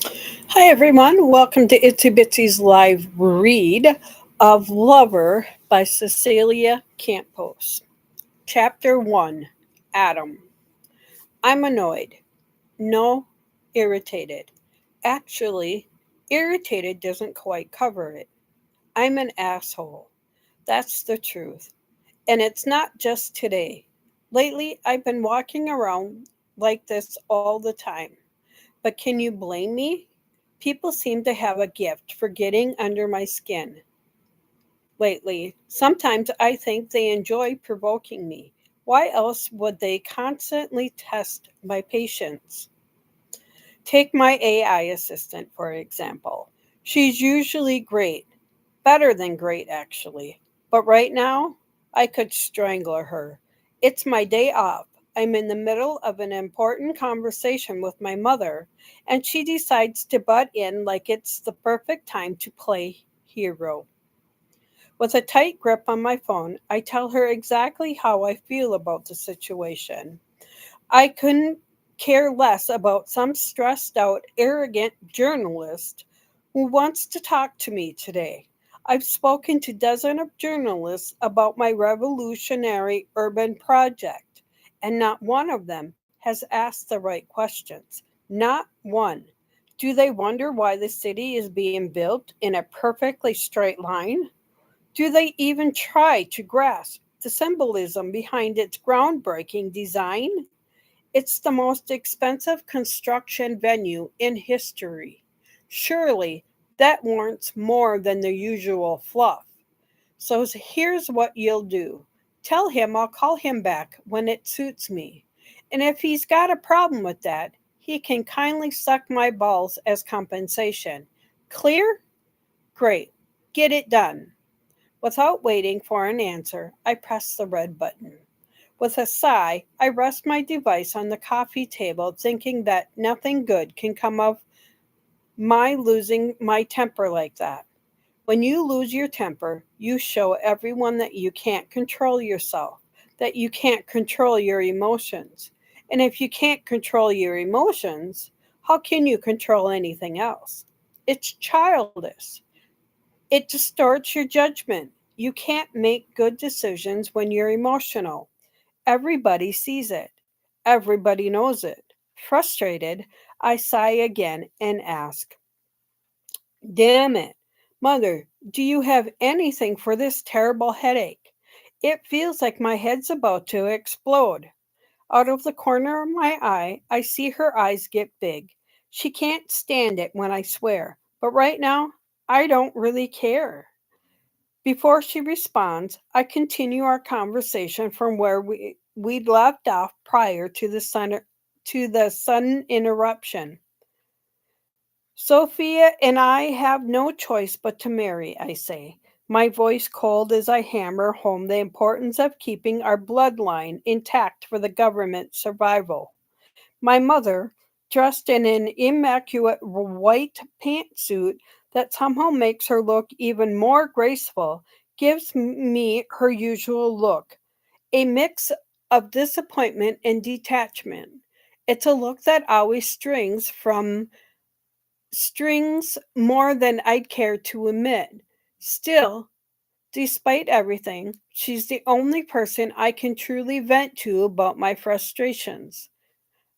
Hi, everyone. Welcome to Itsy Bitsy's live read of Lover by Cecilia Campos. Chapter 1 Adam. I'm annoyed. No, irritated. Actually, irritated doesn't quite cover it. I'm an asshole. That's the truth. And it's not just today. Lately, I've been walking around like this all the time. But can you blame me? People seem to have a gift for getting under my skin lately. Sometimes I think they enjoy provoking me. Why else would they constantly test my patience? Take my AI assistant, for example. She's usually great, better than great, actually. But right now, I could strangle her. It's my day off. I'm in the middle of an important conversation with my mother, and she decides to butt in like it's the perfect time to play hero. With a tight grip on my phone, I tell her exactly how I feel about the situation. I couldn't care less about some stressed out, arrogant journalist who wants to talk to me today. I've spoken to dozens of journalists about my revolutionary urban project, and not one of them has asked the right questions. Not one. Do they wonder why the city is being built in a perfectly straight line? Do they even try to grasp the symbolism behind its groundbreaking design? It's the most expensive construction venue in history. Surely that warrants more than the usual fluff. So here's what you'll do: tell him I'll call him back when it suits me. And if he's got a problem with that, he can kindly suck my balls as compensation. Clear? Great. Get it done. Without waiting for an answer, I press the red button. With a sigh, I rest my device on the coffee table, thinking that nothing good can come of my losing my temper like that. When you lose your temper, you show everyone that you can't control yourself, that you can't control your emotions. And if you can't control your emotions, how can you control anything else? It's childish. It distorts your judgment. You can't make good decisions when you're emotional. Everybody sees it. Everybody knows it. Frustrated, I sigh again and ask, damn it, Mother, do you have anything for this terrible headache? It feels like my head's about to explode. Out of the corner of my eye, I see her eyes get big. She can't stand it when I swear, but right now, I don't really care. Before she responds, I continue our conversation from where we'd left off prior to the sudden interruption. Sophia and I have no choice but to marry, I say, my voice cold as I hammer home the importance of keeping our bloodline intact for the government's survival. My mother, dressed in an immaculate white pantsuit that somehow makes her look even more graceful, gives me her usual look, a mix of disappointment and detachment. It's a look that always strings more than I'd care to admit. Still, despite everything, she's the only person I can truly vent to about my frustrations.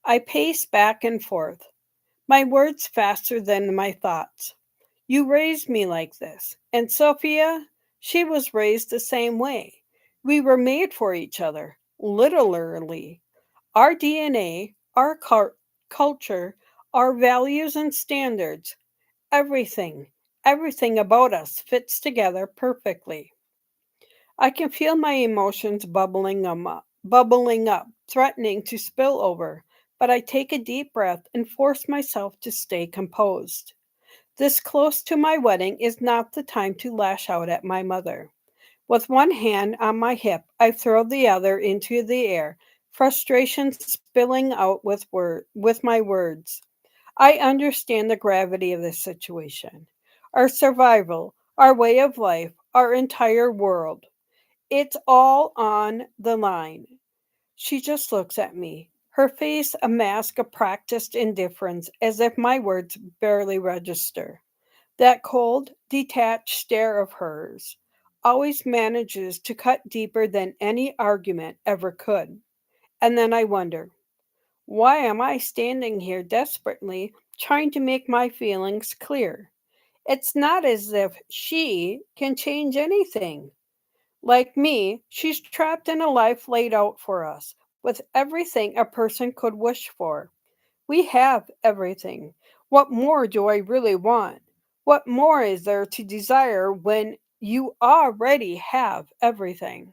I pace back and forth, my words faster than my thoughts. You raised me like this, and Sophia, she was raised the same way. We were made for each other, literally. Our DNA, our culture, our values and standards, everything, everything about us fits together perfectly. I can feel my emotions bubbling up, threatening to spill over, but I take a deep breath and force myself to stay composed. This close to my wedding is not the time to lash out at my mother. With one hand on my hip, I throw the other into the air, frustration spilling out with my words. I understand the gravity of this situation. Our survival, our way of life, our entire world. It's all on the line. She just looks at me. her face a mask of practiced indifference, as if my words barely register. That cold, detached stare of hers always manages to cut deeper than any argument ever could. And then I wonder, why am I standing here desperately trying to make my feelings clear? It's not as if she can change anything. Like me, she's trapped in a life laid out for us, with everything a person could wish for. We have everything. What more do I really want? What more is there to desire when you already have everything?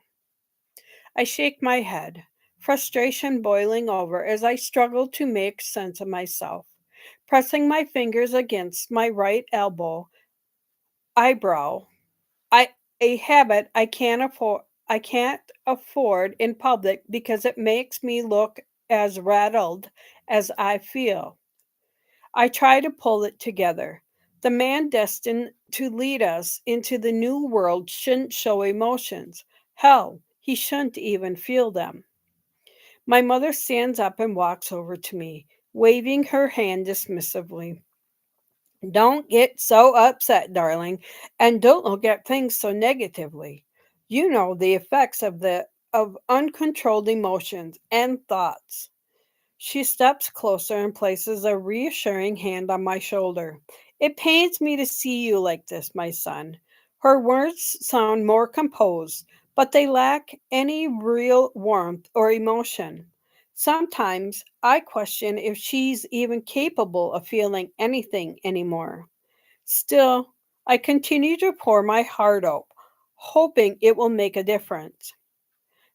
I shake my head, frustration boiling over as I struggle to make sense of myself. Pressing my fingers against my right elbow, eyebrow, I a habit I can't afford in public because it makes me look as rattled as I feel. I try to pull it together. The man destined to lead us into the new world shouldn't show emotions. Hell, he shouldn't even feel them. My mother stands up and walks over to me, waving her hand dismissively. Don't get so upset, darling, and don't look at things so negatively. You know the effects of uncontrolled emotions and thoughts. She steps closer and places a reassuring hand on my shoulder. It pains me to see you like this, my son. Her words sound more composed, but they lack any real warmth or emotion. Sometimes I question if she's even capable of feeling anything anymore. Still, I continue to pour my heart out, hoping it will make a difference.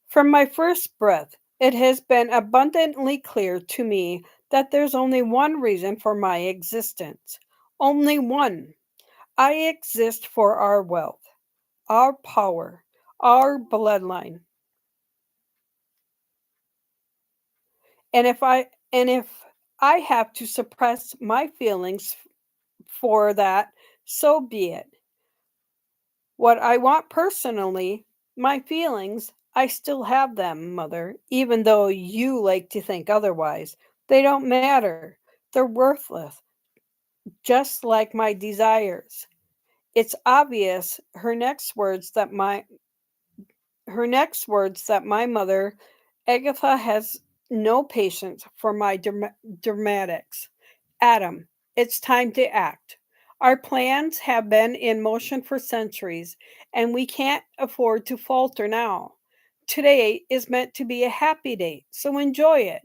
From my first breath, it has been abundantly clear to me that there's only one reason for my existence. Only one. I exist for our wealth, our power, our bloodline. And if I have to suppress my feelings for that, so be it. What I want personally, my feelings, I still have them, mother, even though you like to think otherwise. They don't matter. They're worthless, just like my desires. It's obvious her next words that my mother, Agatha, has no patience for my dramatics. Adam, it's time to act. Our plans have been in motion for centuries, and we can't afford to falter now. Today is meant to be a happy day, so enjoy it.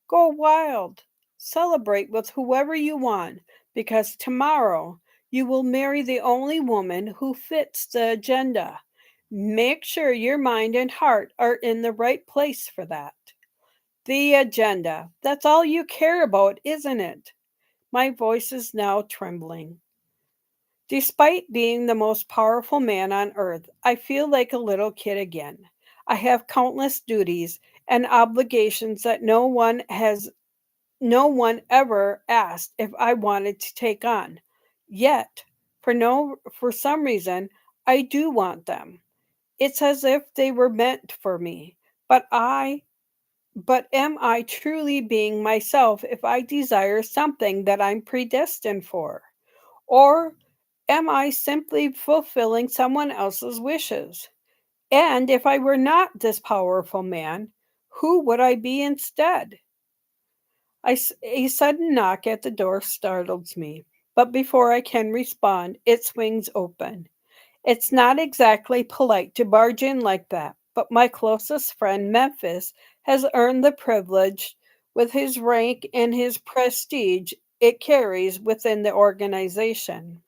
Go wild. Celebrate with whoever you want, because tomorrow you will marry the only woman who fits the agenda. Make sure your mind and heart are in the right place for that. The agenda. That's all you care about, isn't it? My voice is now trembling. Despite being the most powerful man on earth, I feel like a little kid again. I have countless duties and obligations that no one ever asked if I wanted to take on. Yet, for some reason, I do want them. It's as if they were meant for me. But I but am I truly being myself if I desire something that I'm predestined for? Or am I simply fulfilling someone else's wishes? And if I were not this powerful man, who would I be instead? A sudden knock at the door startles me, but before I can respond, it swings open. It's not exactly polite to barge in like that, but my closest friend, Memphis, has earned the privilege with his rank and his prestige it carries within the organization.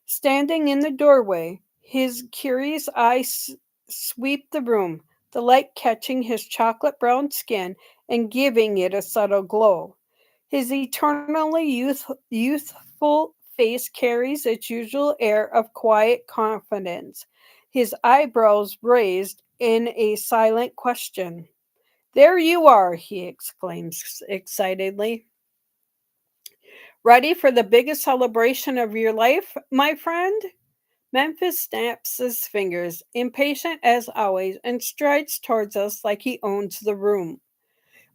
Standing in the doorway, his curious eyes sweep the room, the light catching his chocolate brown skin and giving it a subtle glow. His eternally youthful face carries its usual air of quiet confidence, his eyebrows raised in a silent question. There you are, he exclaims excitedly. Ready for the biggest celebration of your life, my friend? Memphis snaps his fingers, impatient as always, and strides towards us like he owns the room.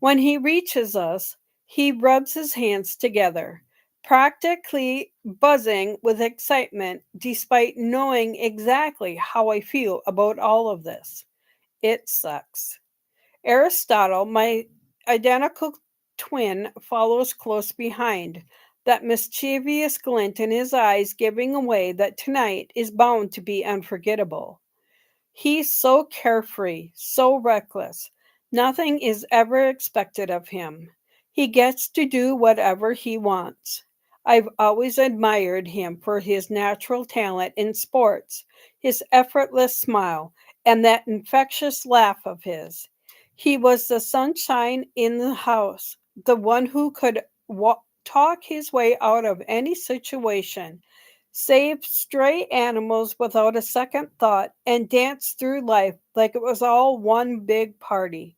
When he reaches us, he rubs his hands together, practically buzzing with excitement despite knowing exactly how I feel about all of this. It sucks. Aristotle, my identical twin, follows close behind, that mischievous glint in his eyes giving away that tonight is bound to be unforgettable. He's so carefree, so reckless. Nothing is ever expected of him. He gets to do whatever he wants. I've always admired him for his natural talent in sports, his effortless smile, and that infectious laugh of his. He was the sunshine in the house, the one who could talk his way out of any situation, save stray animals without a second thought, and dance through life like it was all one big party.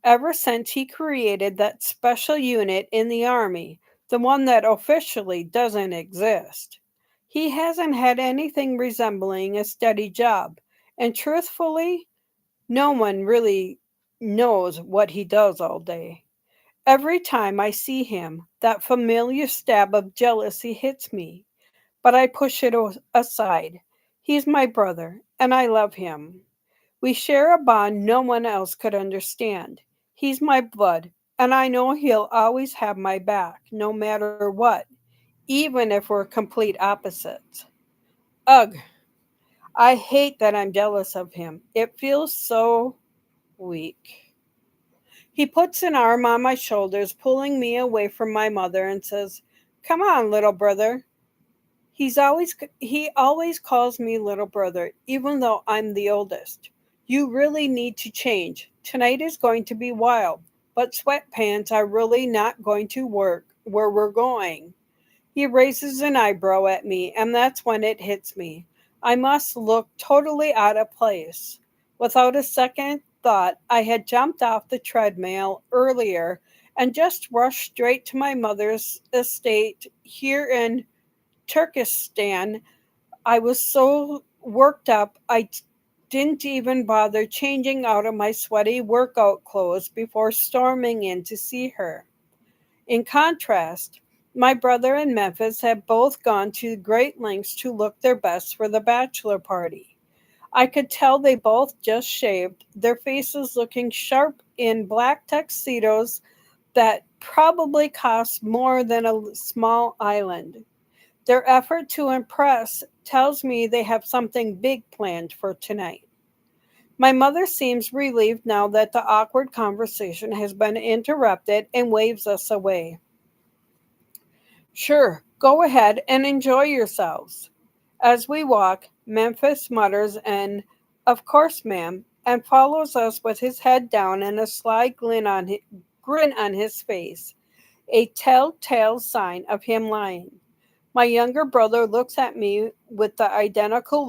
Ever since he created that special unit in the Army, the one that officially doesn't exist, he hasn't had anything resembling a steady job, and truthfully, no one really knows what he does all day. Every time I see him, that familiar stab of jealousy hits me, but I push it aside. He's my brother, and I love him. We share a bond no one else could understand. He's my blood, and I know he'll always have my back, no matter what, even if we're complete opposites. Ugh, I hate that I'm jealous of him. It feels so weak. He puts an arm on my shoulders, pulling me away from my mother, and says, "Come on, little brother." He always calls me little brother, even though I'm the oldest. You really need to change. Tonight is going to be wild, but sweatpants are really not going to work where we're going. He raises an eyebrow at me, and that's when it hits me. I must look totally out of place. Without a second thought, I had jumped off the treadmill earlier and just rushed straight to my mother's estate here in Turkestan. I was so worked up, didn't even bother changing out of my sweaty workout clothes before storming in to see her. In contrast, my brother and Memphis have both gone to great lengths to look their best for the bachelor party. I could tell they both just shaved, their faces looking sharp in black tuxedos that probably cost more than a small island. Their effort to impress tells me they have something big planned for tonight. My mother seems relieved now that the awkward conversation has been interrupted and waves us away. "Sure, go ahead and enjoy yourselves." As we walk, Memphis mutters an "Of course, ma'am," and follows us with his head down and a sly grin on his face, a telltale sign of him lying. My younger brother looks at me with the identical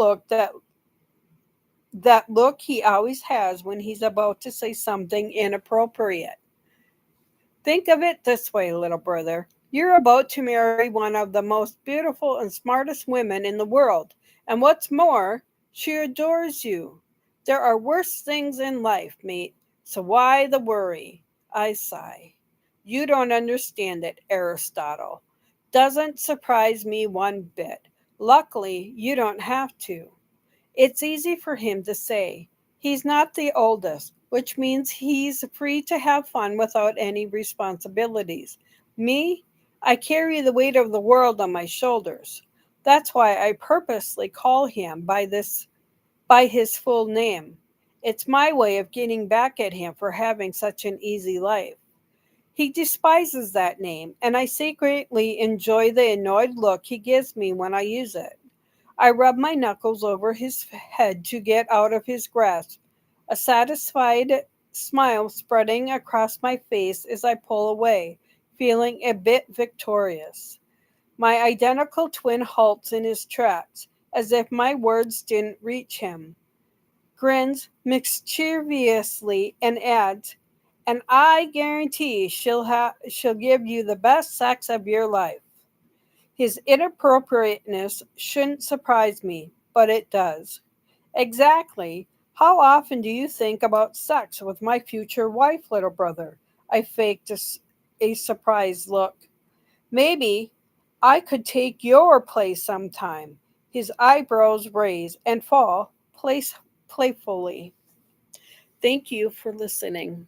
that look he always has when he's about to say something inappropriate. Think of it this way, little brother. You're about to marry one of the most beautiful and smartest women in the world, and what's more, she adores you. There are worse things in life, mate, so why the worry? I sigh. You don't understand it, Aristotle. Doesn't surprise me one bit. Luckily, you don't have to. It's easy for him to say. He's not the oldest, which means he's free to have fun without any responsibilities. Me, I carry the weight of the world on my shoulders. That's why I purposely call him by his full name. It's my way of getting back at him for having such an easy life. He despises that name, and I secretly enjoy the annoyed look he gives me when I use it. I rub my knuckles over his head to get out of his grasp, a satisfied smile spreading across my face as I pull away, feeling a bit victorious. My identical twin halts in his tracks, as if my words didn't reach him, grins mischievously, and adds, "And I guarantee she'll give you the best sex of your life." His inappropriateness shouldn't surprise me, but it does. Exactly. How often do you think about sex with my future wife, little brother? I faked a surprised look. Maybe I could take your place sometime. His eyebrows raise and fall playfully. Thank you for listening.